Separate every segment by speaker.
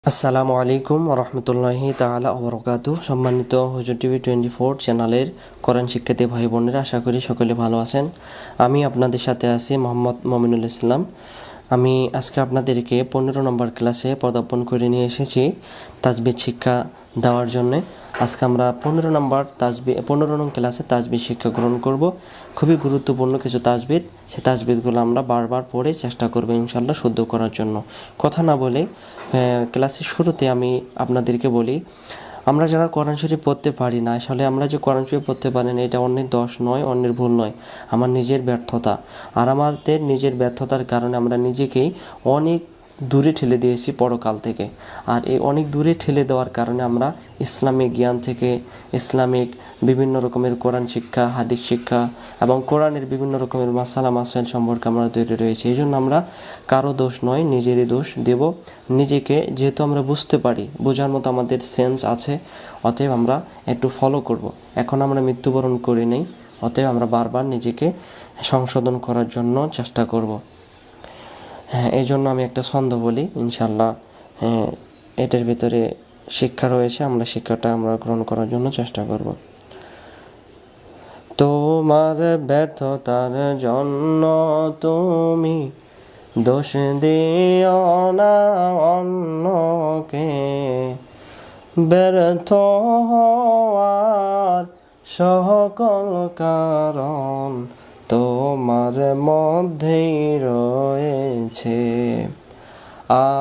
Speaker 1: আসসালামু আলাইকুম রহমতুল্লাহি তাআলা ওয়া বারাকাতুহু। সম্মানিত হুজুর টিভি 24 চ্যানেলের কোরআন শিক্ষার্থী ভাই বোনেরা, আশা করি সকলে ভালো আছেন। আমি আপনাদের সাথে আছি মোহাম্মদ মমিনুল ইসলাম। আমি আজকে আপনাদেরকে 15 নম্বর ক্লাসে পদার্পণ করে নিয়ে এসেছি তাজবিদ শিক্ষা দেওয়ার জন্যে। আজকে আমরা 15 নং ক্লাসে তাজবিদ শিক্ষা গ্রহণ করব। খুবই গুরুত্বপূর্ণ কিছু তাজবিদ, সেই তাজবিদগুলো আমরা বারবার পড়ে চেষ্টা করব ইনশাআল্লাহ শুদ্ধ করার জন্য। কথা না বলে ক্লাসের শুরুতে আমি আপনাদেরকে বলি, আমরা যারা কোরআন শরীফ পড়তে পারি না, আসলে আমরা যে কোরআন শরীফ পড়তে পারি না এটা অন্যের দোষ নয়, অন্যের ভুল নয়, আমার নিজের ব্যর্থতা। আর আমাদের নিজের ব্যর্থতার কারণে আমরা নিজেকেই অনেক দূরে ঠেলে দিয়েছি পরকাল থেকে। আর এই অনেক দূরে ঠেলে দেওয়ার কারণে আমরা ইসলামিক জ্ঞান থেকে, ইসলামিক বিভিন্ন রকমের কোরআন শিক্ষা, হাদিস শিক্ষা এবং কোরআনের বিভিন্ন রকমের মাসালা মাসাইল সম্পর্কে আমরা দূরে রয়েছি। এই জন্য আমরা কারো দোষ নয়, নিজেরই দোষ দেব নিজেকে। যেহেতু আমরা বুঝতে পারি, বোঝার মতো আমাদের সেন্স আছে, অতএব আমরা একটু ফলো করব। এখন আমরা মৃত্যুবরণ করি নেই, অতএব আমরা বারবার নিজেকে সংশোধন করার জন্য চেষ্টা করব। এই জন্য আমি একটা ছন্দ বলি, ইনশাল্লাহ এটার ভিতরে শিক্ষা রয়েছে, আমরা শিক্ষাটা আমরা গ্রহণ করার জন্য চেষ্টা করব। তোমার ব্যর্থতার জন্য তুমি দোষ দিও না অন্যকে, ব্যর্থ হওয়ার সকল কারণ তোমার মধ্যেই রয়েছে।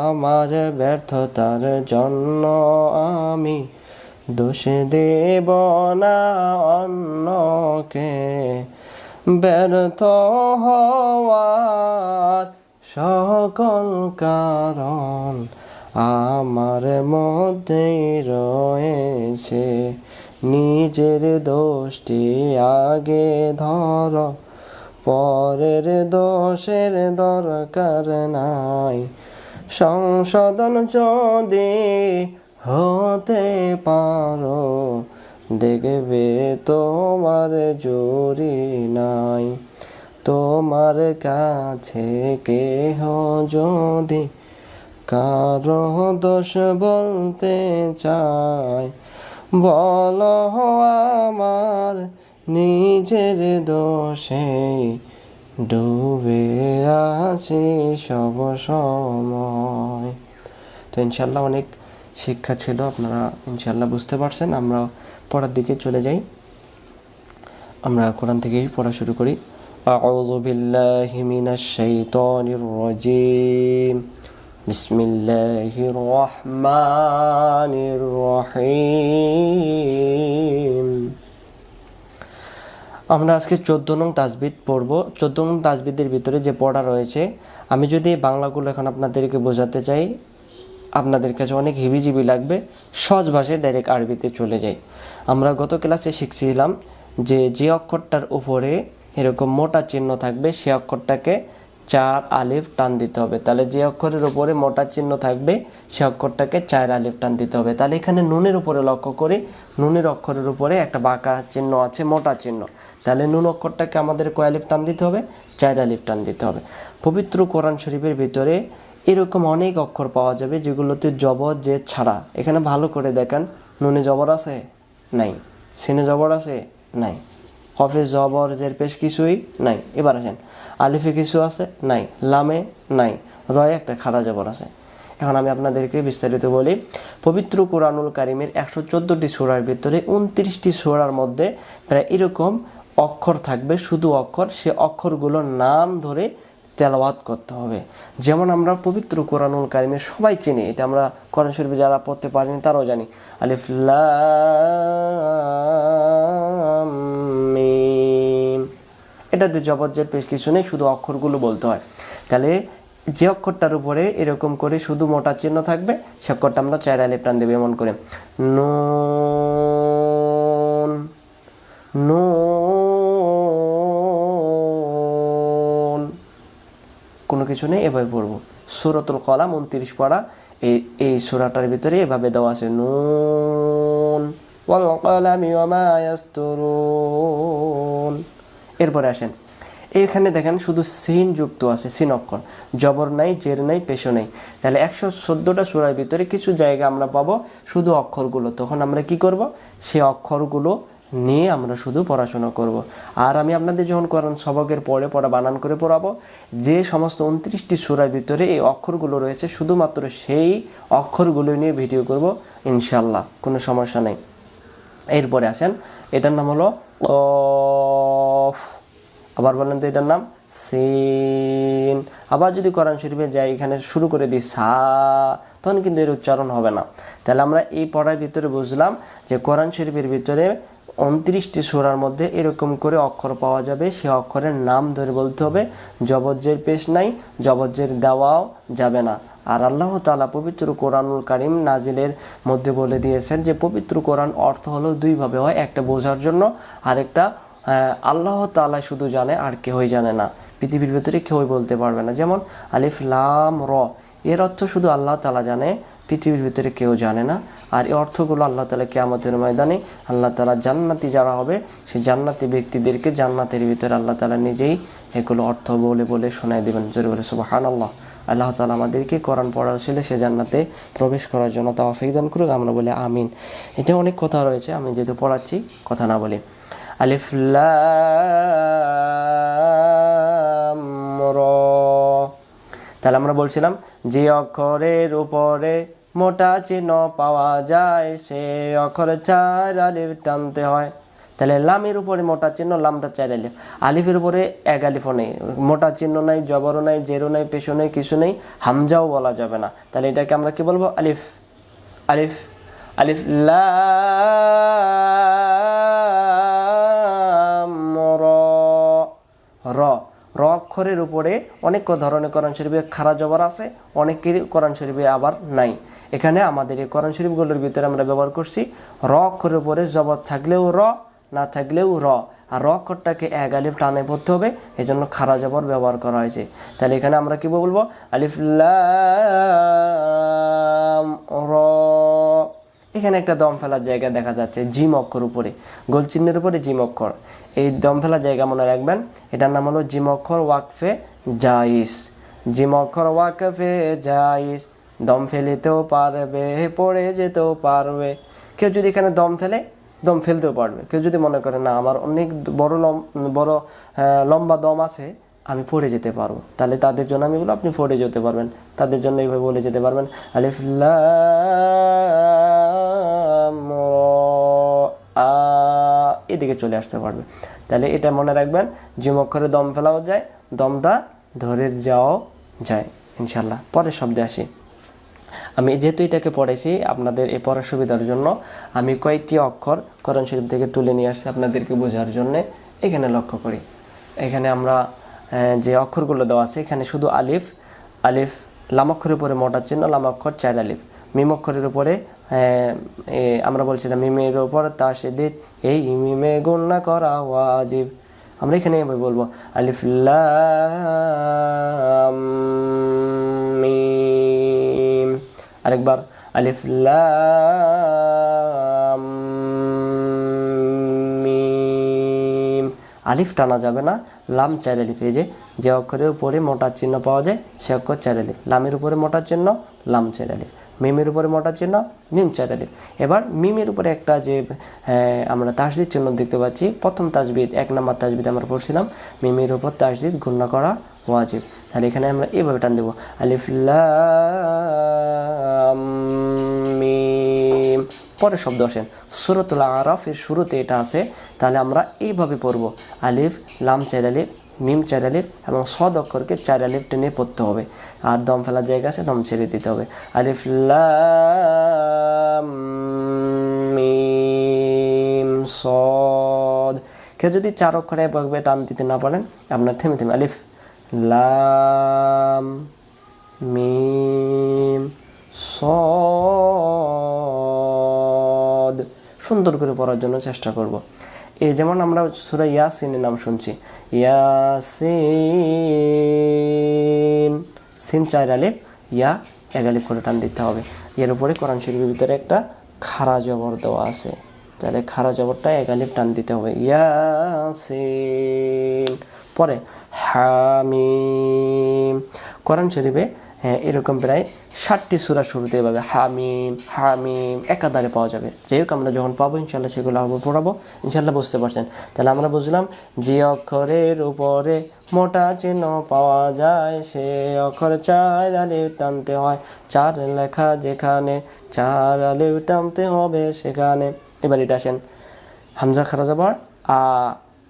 Speaker 1: আমার ব্যর্থতার জন্য আমি দোষ দেব না অন্যকে, ব্যর্থ হওয়ার সকল কারণ আমার মধ্যেই রয়েছে। নিজের দোষটি আগে ধর, পরের দোষের দরকার নাই। সংশোধন যদি হতে পারো, দেখবে তোমার জুরি নাই। তোমার কাছে কেহ যদি কারো দোষ বলতে চায়, বলো আমার নিজের দোষে ডুবে আছি সব সময়। তো ইনশাল্লাহ অনেক শিক্ষা ছিল, আপনারা ইনশাল্লাহ বুঝতে পারছেন। আমরা পড়ার দিকে চলে যাই, আমরা কোরআন থেকেই পড়া শুরু করি। আউযু বিল্লাহি মিনাশ শাইতানির রাজিম। বিসমিল্লাহির রহমানির রহিম। আমরা আজকে 14 নং তাজবিদ পড়ব। 14 নং তাজবিদের ভিতরে যে পড়া রয়েছে, আমি যদি বাংলাগুলো এখন আপনাদেরকে বোঝাতে চাই, আপনাদের কাছে অনেক হিবিজিবি লাগবে। সহজ ভাষায় ডাইরেক্ট আরবিতে চলে যাই। আমরা গত ক্লাসে শিখছিলাম যে অক্ষরটার উপরে এরকম মোটা চিহ্ন থাকবে, সে অক্ষরটাকে 4 আলিফ টান দিতে হবে। তাহলে যে অক্ষরের উপরে মোটা চিহ্ন থাকবে সে অক্ষরটাকে 4 আলিফ টান দিতে হবে। তাহলে এখানে নুনের উপরে লক্ষ্য করি, নুনের অক্ষরের উপরে একটা বাঁকা চিহ্ন আছে, মোটা চিহ্ন। তাহলে নুন অক্ষরটাকে আমাদের কয় আলিফ টান দিতে হবে? 4 আলিফ টান দিতে হবে। পবিত্র কোরআন শরীফের ভিতরে এরকম অনেক অক্ষর পাওয়া যাবে যেগুলোতে জবর জেদ ছাড়া। এখানে ভালো করে দেখেন, নুনে জবর আছে? নাই। সিনে জবর আছে? নাই। কফে জবর জের পেশ কিছুই নাই। এবার আসেন, আলিফে কিছু আছে? নাই। লামে নাই। রয়ে একটা খাড়া জবর আছে। এখন আমি আপনাদেরকে বিস্তারিত বলি। পবিত্র কোরআনুল কারিমের 114টি সূরার ভিতরে 29টি সূরার মধ্যে প্রায় এরকম অক্ষর থাকবে, শুধু অক্ষর। সে অক্ষরগুলোর নাম ধরে তেলাওয়াত করতে হবে। যেমন আমরা পবিত্র কোরআনুল কারিমে সবাই চিনি, এটা আমরা কোরআন শরীফে যারা পড়তে পারিনি তারাও জানি, আলিফ লাম মিম। এটাতে জবরজের পেশ কিছু নেই, শুধু অক্ষরগুলো বলতে হয়। তাহলে যে অক্ষরটার উপরে এরকম করে শুধু মোটা চিহ্ন থাকবে সে অক্ষরটা আমরা 4 আলিফ টান দেব। এমন করে নুন, নুন, কোনো কিছু নেই, এভাবে পড়বো। সূরাতুল কলাম 29 পড়া, এই সূরাটার ভিতরে এভাবে দেওয়া আছে, নুন ওয়াল কলামি ওয়া মা ইয়াসতুরুন। এরপরে আসেন, এখানে দেখেন শুধু সিন যুক্ত আছে, সিন অক্ষর, জবর নাই, জের নাই, পেশও নেই। তাহলে 114টা সূরার ভিতরে কিছু জায়গা আমরা পাবো শুধু অক্ষরগুলো। তখন আমরা কি করব, সেই অক্ষরগুলো নিয়ে আমরা শুধু পড়াশোনা করব। আর আমি আপনাদের যখন কোরআন সবকের পড়া বানান করে পড়াবো, যে সমস্ত 29টি সূরার ভিতরে এই অক্ষরগুলো রয়েছে শুধুমাত্র সেই অক্ষরগুলো নিয়ে ভিডিও করব ইনশাল্লাহ, কোনো সমস্যা নেই। এরপরে আসেন, এটার নাম হলো কফ। আবার বলেন তো এটার নাম সিন। আবার যদি কোরআন শরীফে যাই, এখানে শুরু করে দিই সা, তখন কিন্তু এর উচ্চারণ হবে না। তাহলে আমরা এই পড়ার ভিতরে বুঝলাম যে কোরআন শরীফের ভিতরে 29টি সূরার মধ্যে এরকম করে অক্ষর পাওয়া যাবে, সে অক্ষরের নাম ধরে বলতে হবে। জবজ্জের পেশ নাই, জবজ্জের দেওয়াও যাবে না। আর আল্লাহ তাআলা পবিত্র কোরআনুল কারীম নাজিলের মধ্যে বলে দিয়েছেন যে পবিত্র কোরআন অর্থ হলো দুইভাবে হয়, একটা বোঝার জন্য, আর একটা আল্লাহ তাআলা শুধু জানে, আর কেউই জানে না, পৃথিবীর ভেতরে কেউই বলতে পারবে না। যেমন আলিফ লাম র, এর অর্থ শুধু আল্লাহ তাআলা জানে, পৃথিবীর ভিতরে কেউ জানে না। আর এই অর্থগুলো আল্লাহ তাআলা কিয়ামতের ময়দানে আল্লাহ তাআলা জান্নাতি যারা হবে সেই জান্নাতি ব্যক্তিদেরকে জান্নাতের ভিতরে আল্লাহ তাআলা নিজেই এগুলো অর্থ বলে বলে শোনায় দেবেন। জোরে বলে সুবহানাল্লাহ। আল্লাহ তাআলা আমাদেরকে কোরআন পড়ার ছেলে সে জান্নাতে প্রবেশ করার জন্য তৌফিক দান করুক, আমরা বলি আমিন। এটা অনেক কথা রয়েছে, আমি যেহেতু পড়াচ্ছি কথা না বলি। আলিফ লাম র। তাহলে আমরা বলছিলাম যে অক্ষরের উপরে মোটা চিহ্ন পাওয়া যায় সে অক্ষরে 4 আলিফ টানতে হয়। তাহলে লামের উপরে মোটা চিহ্ন, লামটা 4 আলিফ। আলিফের উপরে 1 আলিফও নেই, মোটা চিহ্ন নাই, জবরও নাই, জেরও নাই, পেশও নেই, কিছু নেই, হামজাও বলা যাবে না। তাহলে এটাকে আমরা কি বলবো, আলিফ। আলিফ আলিফ লাম র। র র অক্ষরের উপরে অনেক ধরনের কোরআন শরীফে খাড়া জবর আছে, অনেকেরই কোরআন শরীফে আবার নাই। এখানে আমাদের এই কোরআন শরীফগুলোর ভিতরে আমরা ব্যবহার করছি র অক্ষরের উপরে জবর থাকলেও র, না থাকলেও র। আর র অক্ষরটাকে 1 আলিফ টানে পড়তে হবে, এই জন্য খাড়া জবর ব্যবহার করা হয়েছে। তাহলে এখানে আমরা কি বলবো, আলিফ লাম র। এখানে একটা দম ফেলার জায়গা দেখা যাচ্ছে জিম অক্ষর উপরে, গোল চিহ্নের উপরে জিম অক্ষর। এই দম ফেলার জায়গা মনে রাখবেন, এটার নাম হলো জিম অক্ষর ওয়াকফে জাইস। জিম অক্ষর ওয়াকফে জাইস, দম ফেলিতেও পারবে, পড়ে যেতেও পারবে। কেউ যদি এখানে দম ফেলে, দম ফেলতেও পারবে। কেউ যদি মনে করে না আমার অনেক বড় লম্বা দম আছে, আমি পড়ে যেতে পারবো, তাহলে তাদের জন্য আমি বলবো আপনি পড়ে যেতে পারবেন, তাদের জন্য এইভাবে বলে যেতে পারবেন আলিফ লাম রা, এদিকে চলে আসতে পারবে। তাহলে এটা মনে রাখবেন, জিম অক্ষরে দম ফেলাও যায়, দমটা ধরে যাওয়াও যায় ইনশাল্লাহ। পরের শব্দে আসি। আমি যেহেতু এটাকে পড়েছি আপনাদের এই পড়ার সুবিধার জন্য আমি কয়েকটি অক্ষর কোরআন শরীফ থেকে তুলে নিয়ে আসছি আপনাদেরকে বোঝার জন্যে। এখানে লক্ষ্য করি, এখানে আমরা যে অক্ষরগুলো দেওয়া আছে, এখানে শুধু আলিফ। আলিফ লাম অক্ষরের উপরে মোটা চিহ্ন, লাম অক্ষর 4 আলিফ। মিম অক্ষরের উপরে আমরা বলছিলাম মিমের উপর তাসদীদ, এই মিমে গুণনা করা ওয়াজিব। আমরা এখানে এভাবে বলবো আলিফ লাম মিম। আরেকবার আলিফ লাম মিম। আলিফ টানা যাবে না, লাম 4 আলিফ। এই যে অক্ষরের উপরে মোটা চিহ্ন পাওয়া যায় সে অক্ষর 4 আলিফ। লামের উপরে মোটা চিহ্ন, লাম 4 আলিফ। মিমের উপরে মোটা চিহ্ন, মিম 4 আলিফ। এবার মিমের উপরে একটা যে আমরা তাসদীদ চিহ্ন দেখতে পাচ্ছি, প্রথম তাসবিদ 1 নম্বর তাসবিদ আমরা পড়ছিলাম মিমের উপর তাসদীদ গুণনা করা ওয়াজিব। তাহলে এখানে আমরা এইভাবে টান দেবো আলিফ লাম মিম। পরের শব্দ আসেন সূরাতুল আরাফ এর শুরুতে এটা আছে, তাহলে আমরা এইভাবে পড়বো আলিফ লাম 4 আলিফ, মিম 4 আলিফ এবং সদ অক্ষরকে 4 আলিফ টেনে পড়তে হবে। আর দম ফেলার জায়গা আছে, দম ছেড়ে দিতে হবে। আলিফ লাম মিম সদ। কেউ যদি 4 অক্ষরে এভাবে টান দিতে না পারেন, আপনার থেমে থেমে আলিফ লাম মিম সদ সুন্দর করে পড়ার জন্য চেষ্টা করব। এই যেমন আমরা সূরা ইয়াসিনের নাম শুনছি, ইয়াসিন, সিন 4 আলিফ, ইয়া 1 আলিফ করে টান দিতে হবে। এর উপরে কোরআন শরীফের ভিতরে একটা খাড়া জবর দেওয়া আছে, তো তাহলে খাড়া জবরটা এক আলিফ টান দিতে হবে, ইয়াসিন। পরে হামিম। কোরআন শরীফে এরকম প্রায় 60টি সূরা শুরুতে এভাবে হামিম হামিম একাধারে পাওয়া যাবে। যাই হোক, আমরা যখন পাবো ইনশাল্লাহ সেগুলো পড়াবো, ইনশাল্লাহ বুঝতে পারছেন। তাহলে আমরা বুঝলাম যে অক্ষরের উপরে মোটা চিহ্ন পাওয়া যায় সে অক্ষর 4 আলিফ টানতে হয়, 4 লেখা যেখানে 4 আলিফ টানতে হবে সেখানে। এবার এটা আসেন, হামজা খাড়া জবর আ,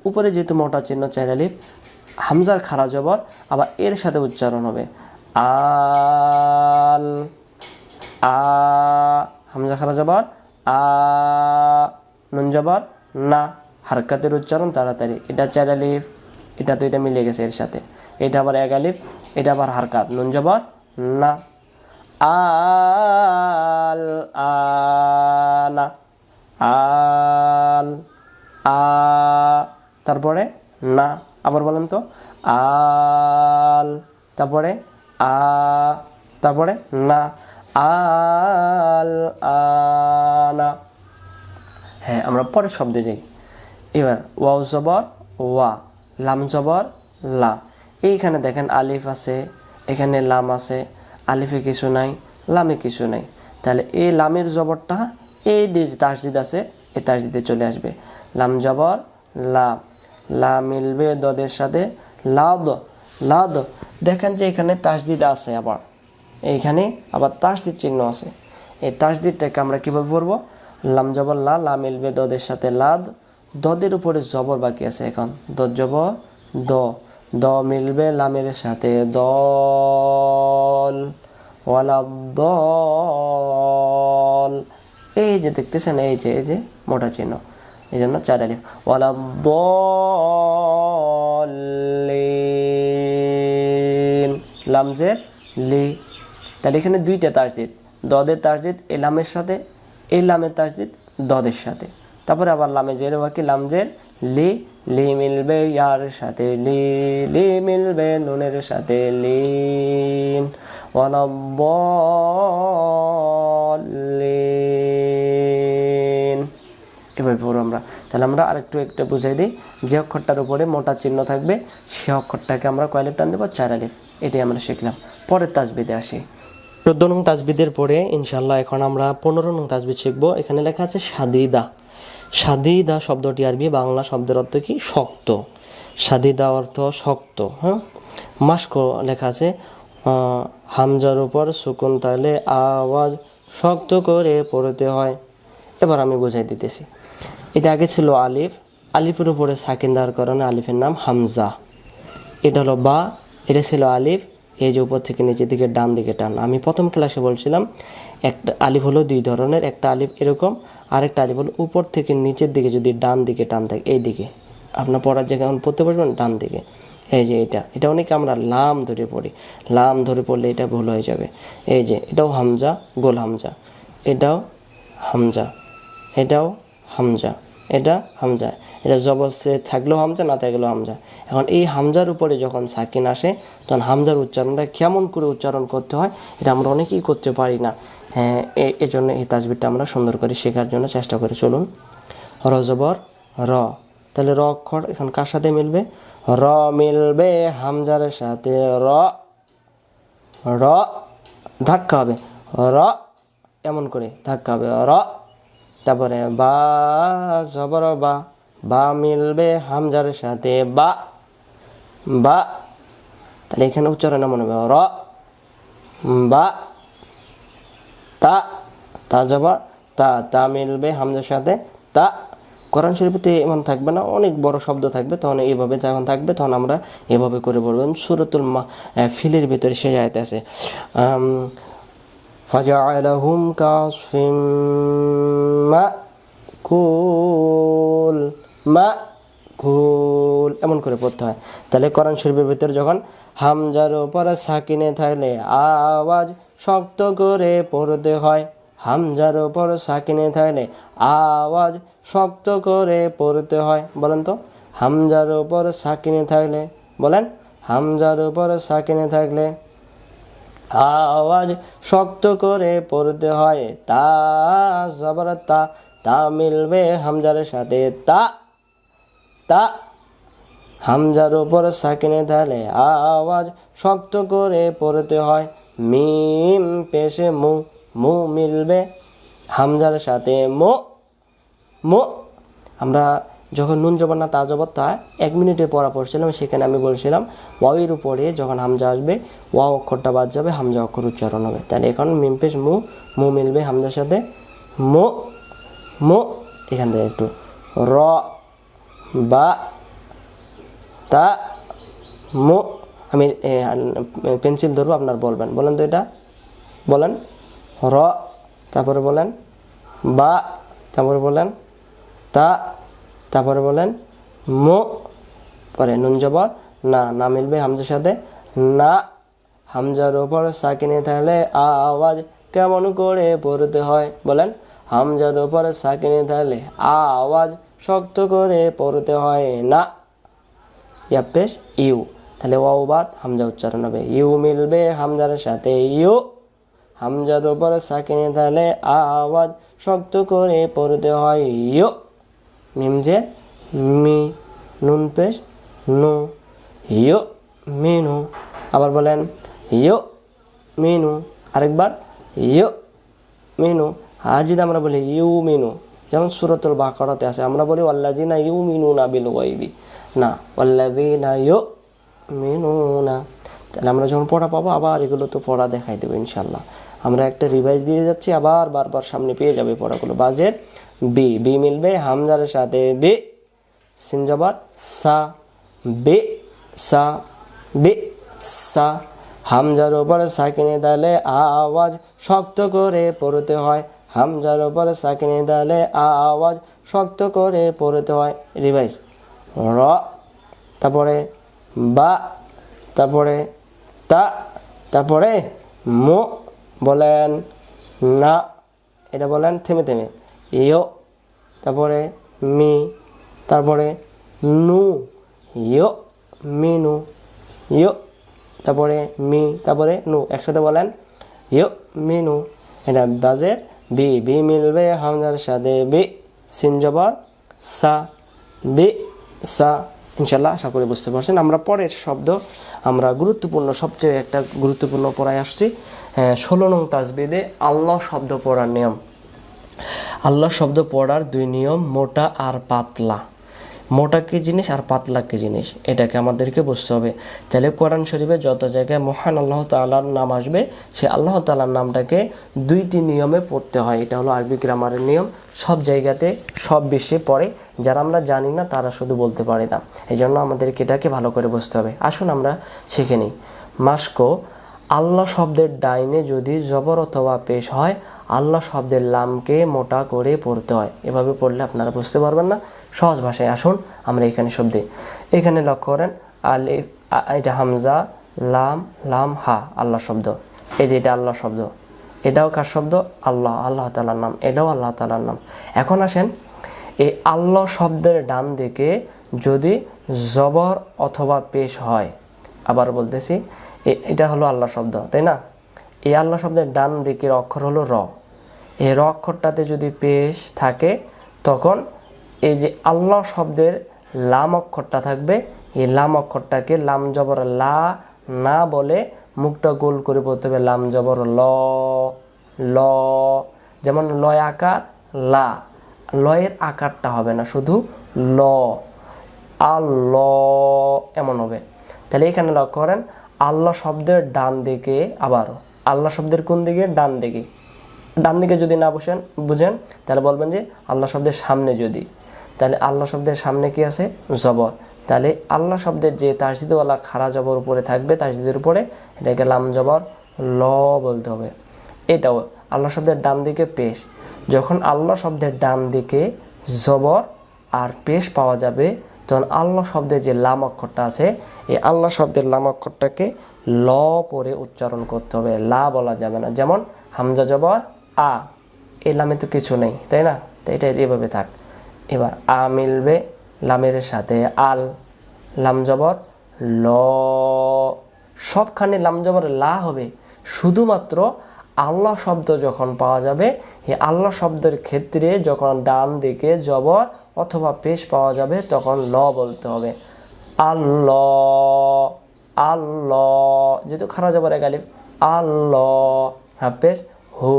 Speaker 1: উপরে যেহেতু মোটা চিহ্ন 4 আলিফ, হামজার খাড়া জবর আবার এর সাথে উচ্চারণ হবে আল, আ, হামজা খাড়া জবর আ, নুন জবর না, হারকাতের উচ্চারণ তাড়াতাড়ি। এটা 4 আলিফ, এটা তো এটা মিলে গেছে এর সাথে, এটা আবার 1 আলিফ, এটা আবার হারকাত, নুন জবর না। আল আনা, আল আ, তারপরে না, আবার বলেন তো, আল, তারপরে আ, তারপরে না, আল আনা। হ্যাঁ, আমরা পরের শব্দে যাই। এবার ওয়াও জবর ওয়া, লাম জবর লা। এইখানে দেখেন আলিফ আছে, এখানে লাম আছে, আলিফে কিছু নাই, লামে কিছু নাই। তাহলে এই লামের জবরটা এই তাসদিদ আছে, এই তাসদিদে চলে আসবে। লাম জবর লা, লা মিলবে দদের সাথে লাদ, লাদ। দেখেন যে এখানে তাসদিদ আছে, আবার এইখানে আবার তাসদিদ চিহ্ন আছে। এই তাসদিদটাকে আমরা কীভাবে পড়বো? লাম জবর লা, লা মিলবে দদের সাথে লাদ, দদের উপরে জবর বাকি আছে এখন, দদ জবর দ, দ মিলবে লামের সাথে দল, ওয়ালা দল। এই যে দেখতেছেন, এই যে মোটা চিহ্ন, এই জন্য 4 আলিফ, ওয়ালা দলিন, লামজের লি। তাহলে এখানে 2টা তাসদিদ, দদের তাসদিদ এই লামের সাথে, এই লামের তাসদিদ দদের সাথে, তারপরে আবার লামে জের বাকি, লামজের লি, লি মিলবে ইয়ার সাথে লি, লি মিলবে নুনের সাথে লিন, ওয়ালা দলিন। এভাবে পড়ব আমরা। তাহলে আমরা আরেকটু একটা বুঝাই দিই, যে অক্ষরটার উপরে মোটা চিহ্ন থাকবে সে অক্ষরটাকে আমরা কয় আলিফ টান দেবো? 4 আলিফ। এটাই আমরা শিখলাম। পরের তাসবিদে আসি। 14 নং তাসবিদের পরে ইনশাল্লাহ এখন আমরা 15 নং তাসবিদ শিখবো। এখানে লেখা আছে সাদিদা। সাদিদা শব্দটি আরবি, বাংলা শব্দের অর্থ কি? শক্ত। সাদিদা অর্থ শক্ত। হ্যাঁ, মাস্ক লেখা আছে হামজার উপর সুকুন তাহলে আওয়াজ শক্ত করে পড়তে হয়। এবার আমি বুঝাই দিতেছি। এটা আগে ছিল আলিফ, আলিফের উপরে সাকিন দেওয়ার কারণে আলিফের নাম হামজা। এটা হলো বা, এটা ছিল আলিফ, এই যে উপর থেকে নিচের দিকে ডান দিকে টান। আমি প্রথম ক্লাসে বলছিলাম একটা আলিফ হলো 2 ধরনের, একটা আলিফ এরকম, আরেকটা আলিফ হলো উপর থেকে নিচের দিকে যদি ডান দিকে টান থাকে, এই দিকে আপনার পড়ার জায়গায় এখন পড়তে পারবেন ডান দিকে। এই যে এটা অনেকে আমরা লাম ধরে পড়ি, লাম ধরে পড়লে এটা ভুল হয়ে যাবে। এই যে এটাও হামজা, গোল হামজা, এটাও হামজা, এটাও হামজা, এটা হামজা, এটা জবরসে থাকলেও হামজা, না থাকলেও হামজা। এখন এই হামজার উপরে যখন সাকিন আসে তখন হামজার উচ্চারণটা কেমন করে উচ্চারণ করতে হয় এটা আমরা অনেকেই করতে পারি না। হ্যাঁ, এই জন্য এই তাসবিরটা আমরা সুন্দর করে শেখার জন্য চেষ্টা করি। চলুন, র জবর র, তাহলে র অক্ষর এখন কার সাথে মিলবে? র মিলবে হামজার সাথে, র, র ধাক্কা হবে, র এমন করে ধাক্কা হবে, র। তারপরে বা জবর বা, বা মিলবে হামজার সাথে বা, বা। তাহলে এখানে উচ্চারণ এমন হবে র বা, তা, তা জবর তা, তা মিলবে হামজার সাথে তা। কোরআন শরীফে এমন থাকবে না, অনেক বড় শব্দ থাকবে, তখন এইভাবে যখন থাকবে তখন আমরা এভাবে করে বলবেন। সূরাতুল ফিলের ভিতরে সেই আয়াত আছে ফাজআলাহুম কাসফিম মাকুল, মাকুল এমন করে পড়তে হয়। তাহলে কোরআন শরীফের ভিতরে যখন হামজার উপর সাকিনে থাকলে আওয়াজ শক্ত করে পড়তে হয়, হামজার উপর সাকিনে থাকলে আওয়াজ শক্ত করে পড়তে হয়। বলেন তো, হামজার উপর সাকিনে থাকলে, বলেন, হামজার উপর সাকিনে থাকলে আওয়াজ শক্ত করে পড়তে হয়, তা জবর তা, তা মিলবে হামজার সাথে, তা তা হামজার উপর সাকিনে ঢালে আওয়াজ শক্ত করে পড়তে হয়, মিম পেশে মু, মু মিলবে হামজার সাথে, মো মো। আমরা যখন নুন জবর না তা জবর তা 1 মিনিটে পড়া পড়ছিলাম, সেখানে আমি বলছিলাম ওয়াওয়ের উপরে যখন হামজা আসবে ওয়াও অক্ষরটা বাদ যাবে, হামজা অক্ষর উচ্চারণ হবে। তাহলে এখন মিম পেশ মু, মু মিলবে হামজার সাথে, মো মো। এখান থেকে একটু র বা তা মো। আমি পেন্সিল ধরবো, আপনার বলবেন, বলেন তো এটা বলেন। র, তারপরে বলেন বা, তারপরে বলেন তা, তারপরে বলেন মো, পরে নুন জবর না, না মিলবে হামজার সাথে, না হামজার ওপর সাকিনে থাকলে আওয়াজ কেমন করে পড়তে হয়, বলেন। হামজার ওপর সাকিনে থাকলে আওয়াজ শক্ত করে পড়তে হয়, না। ইয়া পেশ ইউ, তাহলে ওয়াও বাদ হামজা উচ্চারণ হবে, ইউ মিলবে হামজার সাথে, ইউ হামজার উপর সাকিনে থাকলে আওয়াজ শক্ত করে পড়তে হয়, ইউ। মিম জের মি, নুন পেশ নু, ইউ মিনু। আবার বলেন ইউ মিনু, আরেকবার ইউ মিনু। আর যদি আমরা বলি ইউ মিনু, যেমন সূরাতুল বাকারাতে আছে, আমরা বলি ওয়াল্লাযিনা ইউমিনুনা বিল গায়বি, না ওয়াল্লাযিনা ইউমিনুনা। তাহলে আমরা যখন পড়া পাবো আবার এগুলো তো পড়া দেখাই দেবো ইনশাল্লাহ। আমরা একটা রিভাইজ দিয়ে যাচ্ছি, আবার বারবার সামনে পেয়ে যাবে পড়াগুলো। বাজের বি, বি মিলবে হামজার সাথে, বে সিন জবর সা, বে সা, বে সা হামজার উপর সাকিনে দালে আওয়াজ শক্ত করে পড়তে হয়, হামজার উপর সাকিনে দালে আওয়াজ শক্ত করে পড়তে হয়। রিভাইজ র, তারপরে বা, তারপরে তা, তারপরে মো, বলেন না, এটা বলেন থেমে থেমে, ইয়ো, তারপরে মি, তারপরে নু, ইয়ো মিনু, ইয়ো, তারপরে মি, তারপরে নু, একসাথে বলেন ইয়ো মিনু। এটা বাজের বি, বি মিলবে হামজার সাথে, বি সিন জবর সা, বি সা। ইনশাল্লাহ আশা করি বুঝতে পারছেন। আমরা পরের শব্দ, আমরা গুরুত্বপূর্ণ সবচেয়ে একটা গুরুত্বপূর্ণ পড়ায় আসছি, 16 নং তাজবিদে আল্লাহ শব্দ পড়ার নিয়ম। আল্লাহ শব্দ পড়ার 2 নিয়ম, মোটা আর পাতলা। মোটা কী জিনিস আর পাতলা কী জিনিস, এটাকে আমাদেরকে বুঝতে হবে। তাহলে কোরআন শরীফে যত জায়গায় মহান আল্লাহ তাআলার নাম আসবে, সে আল্লাহ তাআলার নামটাকে 2টি নিয়মে পড়তে হয়। এটা হলো আরবি গ্রামারের নিয়ম, সব জায়গাতে সব বিশ্বে পড়ে, যারা আমরা জানি না তারা শুধু বলতে পারে না। এই জন্য আমাদেরকে এটাকে ভালো করে বুঝতে হবে। আসুন আমরা শিখে নিই। মাস্কো, আল্লাহ শব্দের ডাইনে যদি জবর অথবা পেশ হয়, আল্লাহ শব্দের লামকে মোটা করে পড়তে হয়। এভাবে পড়লে আপনারা বুঝতে পারবেন না, সহজ ভাষায় আসুন আমরা এখানে শব্দে, এখানে লক্ষ্য করেন আলিফ, এটা হামজা, লাম, লাম হা, আল্লাহ শব্দ। এই যে এটা আল্লাহ শব্দ, এটাও কার শব্দ? আল্লাহ, আল্লাহ তাআলার নাম, এটাও আল্লাহ তাআলার নাম। এখন আসেন, এই আল্লাহ শব্দের ডান দিকে যদি জবর অথবা পেশ হয়, আবার বলতেছি, এটা হলো আল্লাহ শব্দ, তাই না? এই আল্লাহ শব্দের ডান দিকের অক্ষর হলো র। এই র অক্ষরটাতে যদি পেশ থাকে, তখন এই যে আল্লাহ শব্দের লাম অক্ষরটা থাকবে, এই লাম অক্ষরটাকে লাম জবর লা না বলে মুখটা গোল করে বলতে হবে লাম জবর ল, ল। যেমন লয় আকার লা, লয়ের আকারটা হবে না, শুধু ল, আল্লাহ এমন হবে। তাহলে এখানে লক্ষ্য করেন, আল্লাহ শব্দের ডান দিকে, আবারও আল্লাহ শব্দের কোন দিকে? ডান দিকে। ডান দিকে যদি না বুঝেন তাহলে বলবেন যে আল্লাহ শব্দের সামনে যদি, তাহলে আল্লাহ শব্দের সামনে কি আছে? জবর। তাহলে আল্লাহ শব্দের যে তাসদিদওয়ালা খাড়া জবর উপরে থাকবে, তাসদিদের উপরে, এটাকে লাম জবর ল বলতে হবে। এটাও আল্লাহ শব্দের ডান দিকে পেশ। যখন আল্লাহ শব্দের ডান দিকে জবর আর পেশ পাওয়া যাবে, তখন আল্লাহ শব্দের যে লাম অক্ষরটা আছে, এই আল্লাহ শব্দের লাম অক্ষরটাকে ল পরে উচ্চারণ করতে হবে, লা বলা যাবে না। যেমন হামজা জবর আ, এই লামে তো কিছু নেই, তাই না? তো এটা এভাবে থাক। এবার আ মিলবে লামের সাথে, আল, লাম জবর ল, সবখানে লাম জবর লা হবে, শুধুমাত্র আল্লাহ শব্দ যখন পাওয়া যাবে, এই আল্লাহ শব্দের ক্ষেত্রে যখন ডান দিকে জবর অথবা পেশ পাওয়া যাবে তখন ল বলতে হবে। আল্লাহ, আল্লাহ, যেহেতু খারা জবর এক আলিফ, আল্লাহ। পেশ হু,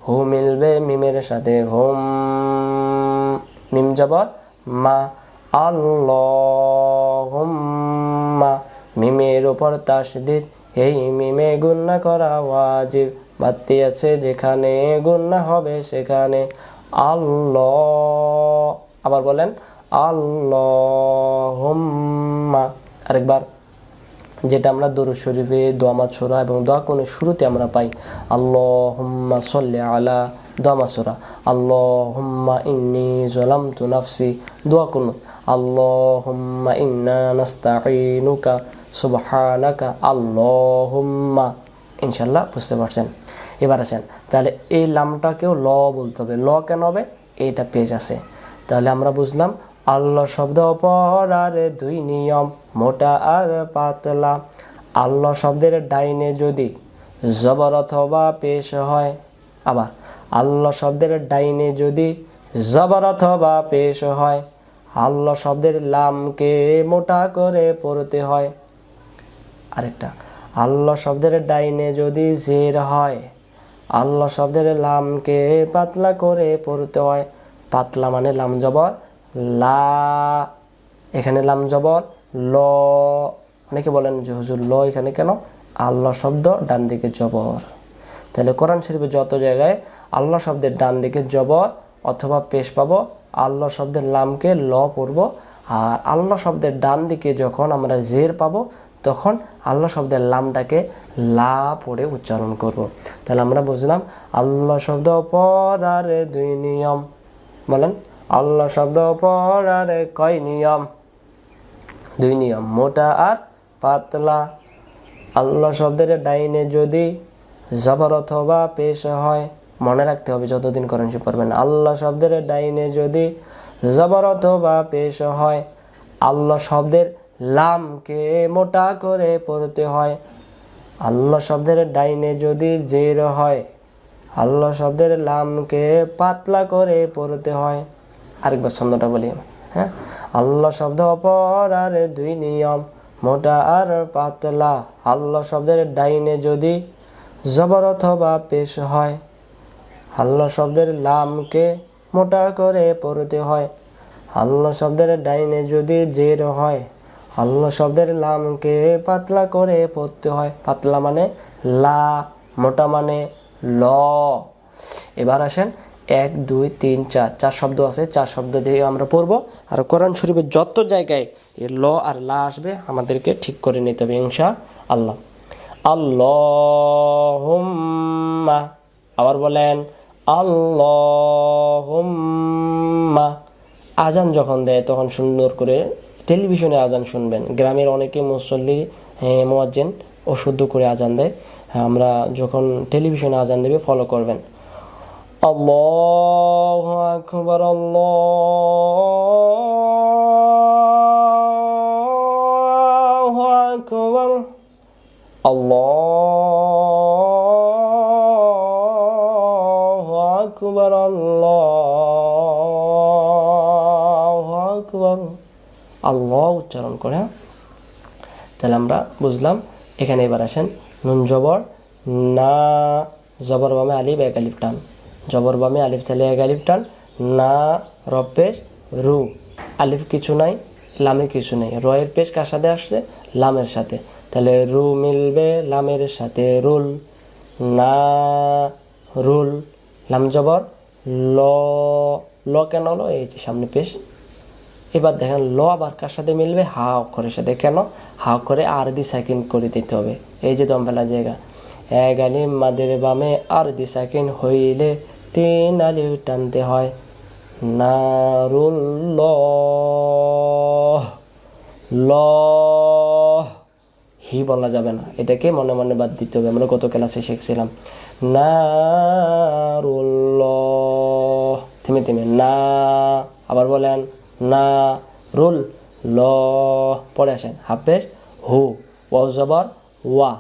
Speaker 1: হু মিলবে মিমের সাথে, হুম, মিম জবর মা, আল্লাহুম্মা, মিমের উপর তাসদীদ, এই মিমে গুণনা করা ওয়াজিব, বাড়তি আছে যেখানে গুণনা হবে সেখানে। আল্লাহ, আবার বলেন আল্লাহুম্মা। আরেকবার, যেটা আমরা দরুদ শরীফে, দোয়া মাসুরা এবং দোয়া কোনের শুরুতে আমরা পাই, আল্লাহুম্মা সাল্লি আলা, দোয়া মাসুরা, আল্লাহুম্মা ইন্নী যালামতু নাফসি, দোয়া কুনুত, আল্লাহুম্মা ইন্না নাস্তাঈনুকা সুবহানাকা আল্লাহুম্মা। ইনশাআল্লাহ বুঝতে পারছেন। এবার আসেন, তাহলে এই লামটাকেও ল বলতে হবে। ল কেন হবে? এইটা পেজ আছে। তাহলে আমরা বুঝলাম আল্লাহ শব্দ পড়ার দুই নিয়ম, মোটা আর পাতলা। আল্লাহ শব্দের ডাইনে যদি জবর অথবা পেশ হয়, আবার আল্লাহ শব্দের ডাইনে যদি জবর অথবা পেশ হয়, আল্লাহ শব্দের লামকে মোটা করে পড়তে হয়। আরেকটা, আল্লাহ শব্দের ডাইনে যদি জের হয়, আল্লাহ শব্দের লামকে পাতলা করে পড়তে হয়। পাতলা মানে লাম জবর লা, এখানে লাম জবর ল। অনেকে বলেন যে হুজুর ল এখানে কেন? আল্লাহ শব্দ ডান দিকে জবর। তাহলে কোরআন শরীফে যত জায়গায় আল্লাহ শব্দের ডান দিকে জবর অথবা পেশ পাবো, আল্লাহ শব্দের লামকে ল পড়ব। আর আল্লাহ শব্দের ডান দিকে যখন আমরা জের পাবো তখন আল্লাহ শব্দের লামটাকে লা পড়ে উচ্চারণ করব। তাহলে আমরা বুঝলাম আল্লাহ শব্দ পড়ার দুই নিয়ম। বলেন, আল্লাহ শব্দ পড়ার কয় নিয়ম? দুই নিয়ম, মোটা আর পাতলা। আল্লাহ শব্দের ডাইনে যদি জবর অথবা পেশ হয়, মনে রাখতে হবে যতদিন কোরআন শরীফ পড়বেন, আল্লাহ শব্দের ডাইনে যদি জবর অথবা পেশ হয়, আল্লাহ শব্দের লামকে মোটা করে পড়তে হয়। আল্লাহ শব্দের ডাইনে যদি জের হয়, আল্লাহ শব্দের লামকে পাতলা করে পড়তে হয়। আরেকবার ছন্দটা বলি, হ্যাঁ। আল্লাহ শব্দ পড়ার দুই নিয়ম, মোটা আর পাতলা। আল্লাহ শব্দের ডাইনে যদি জবর অথবা পেশ হয়, আল্লাহ শব্দের লামকে মোটা করে পড়তে হয়। আল্লাহ শব্দের ডাইনে যদি জের হয়, আল্লাহ শব্দের লামকে পাতলা করে পড়তে হয়। পাতলা মানে লা, মোটা মানে ল। এবার আসেন 1 2 3 4, 4 শব্দ আছে, 4 শব্দ দিয়ে আমরা পড়বো। আর কোরআন শরীফের যত জায়গায় এই ল আর লা আসবে আমাদেরকে ঠিক করে নিতে হবে ইনশাআল্লাহ। আল্লাহুম্মা, আবার বলেন আল্লাহুম্মা। আজান যখন দেয় তখন সুন্দর করে টেলিভিশনে আজান শুনবেন। গ্রামের অনেকে মুসল্লি মুয়াজ্জিন অশুদ্ধ করে আজান দেয়, আমরা যখন টেলিভিশনে আজান দেবে ফলো করবেন। আল্লাহু আকবার, আল্লাহু আকবার, আল্লাহু আকবার, আল্লাহু আকবার। আল্লাহ উচ্চারণ করে। তাহলে আমরা বুঝলাম। এখানে এবার আসেন, নুন জবর না, জবর বামে আলিফ এক আলিফ টান, জবর বামে আলিফ তাহলে এক আলিফ টান, না রব পেশ রু, আলিফ কিছু নাই, লামে কিছু নেই। রয়ের পেশ কার সাথে আসছে? লামের সাথে। তাহলে রু মিলবে লামের সাথে, রুল, না রুল। লাম জবর ল, ল কেন হলো? এই যে সামনে পেশ। এবার দেখেন ল আবার কার সাথে মিলবে? হা অক্ষরের সাথে। কেন? হা অক্ষরে আর দি সেকেন্ড করে দিতে হবে। এই যে দমফেলা জায়গা, এক আলিফ মাদের বামে আর দি সেকেন্ড হইলে 3 আলিফ টানতে হয়। নারুল্লাহ, ল হি বলা যাবে না, এটাকে মনে মনে বাদ দিতে হবে। আমরা গত ক্লাসে শিখছিলাম নারুল্লাহ, থেমে থেমে না। আবার বলেন না রুল ল। পরে আসেন হাফেজ হু, ওয়াও জবর ওয়া,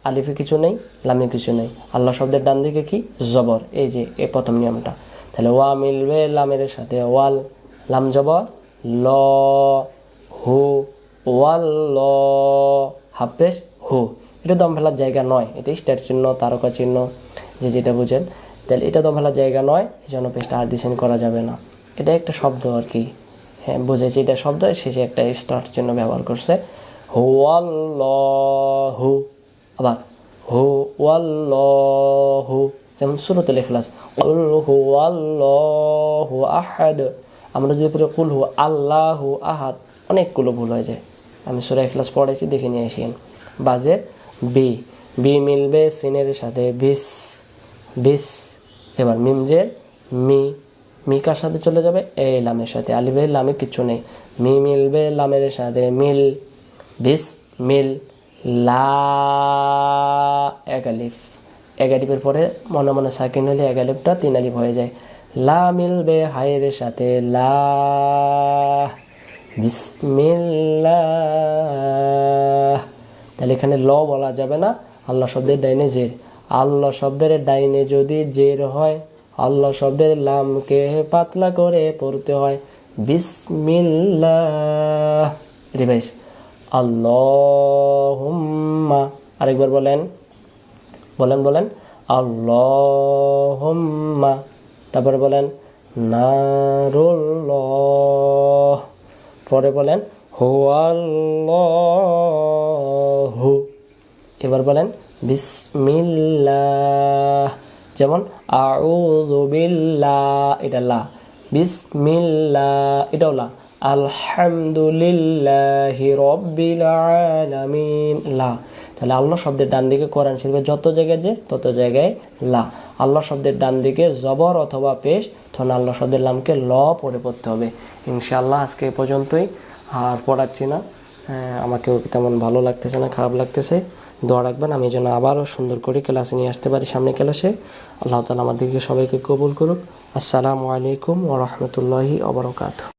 Speaker 1: আলিফে কিছু নেই, লামে কিছু নেই। আল্লাহ শব্দের ডান দিকে কি? জবর। এই যে এই প্রথম নিয়মটা। তাহলে ওয়া মিলবে লামের সাথে ওয়াল, লাম জবর ল, হু, ওয়াল ল, হাফেশ হু। এটা দম ফেলার জায়গা নয়, এটা স্টার চিহ্ন, তারকা চিহ্ন, যে যেটা বুঝেন। তাহলে এটা দম ফেলার জায়গা নয়, এই জন্য পেশটা আর ডিসেন্ড করা যাবে না। এটা একটা শব্দ আর কি, হ্যাঁ বুঝেছি এটা শব্দ, শেষে একটা স্টার চিহ্ন ব্যবহার করছে। হুয়াল্লাহু, আবার হুয়াল্লাহু, যেমন সূরাতুল ইখলাস কুল হুয়াল্লাহু আহাদ। আমরা যদি পুরো কুল হু আল্লাহু আহাদ, অনেকগুলো ভুল হয়ে যায়। আমি সূরা ইখলাস পড়েছি, দেখে নিয়ে আসেন। বাজের বি, বি মিলবে সিনের সাথে বিস, বিস। এবার মিমজের মি, মি কার সাথে চলে যাবে? এই লামের সাথে। আলিফে লামে কিচ্ছু নেই। মি মিলবে লামের সাথে মিল, বিস মিল। লা, এক আলিফ, এক আলিফের পরে মনে মনে সাকিন হলে এক আলিফটা 3 আলিফ হয়ে যায়। লা মিলবে হায়ের সাথে লা, বিসমিল্লাহ। তাহলে এখানে ল বলা যাবে না, আল্লাহ শব্দের ডাইনে জের। আল্লাহ শব্দের ডাইনে যদি জের হয়, আল্লাহ শব্দের লামকে পাতলা করে পড়তে হয় বিসমিল্লাহ। রিভাইস, আল্লাহুম্মা। আরেকবার বলেন, বলেন বলেন, আল্লাহুম্মা। তারপরে বলেন নারুল্লাহ। পরে বলেন হুয়াল্লাহু। এবার বলেন বিসমিল্লাহ। যেমন আউযু বিল্লাহ, এটা লা, বিসমিল্লাহ, এটাও লা। আলহামদুলিল্লাহি রাব্বিল আলামিন, লা। তাহলে আল্লাহ শব্দের ডান দিকে কোরআন শরীফে যত জায়গায় যে তত জায়গায় লা। আল্লাহ শব্দের ডান দিকে জবর অথবা পেশ, তখন আল্লাহ শব্দের লামকে ল পরে পড়তে হবে। ইনশাআল্লাহ আজকে এই পর্যন্তই, আর পড়াচ্ছি না। আমাকেও তেমন ভালো লাগতেছে না, খারাপ লাগতেছে। দোয়া রাখবেন আমি যেন আবারও সুন্দর করে ক্লাসে নিয়ে আসতে পারি সামনে ক্লাসে। আল্লাহ তাআলা আমাদেরকে সবাইকে কবুল করুক। আসসালামু আলাইকুম ওয়া রাহমাতুল্লাহি ওয়া বারাকাতুহু।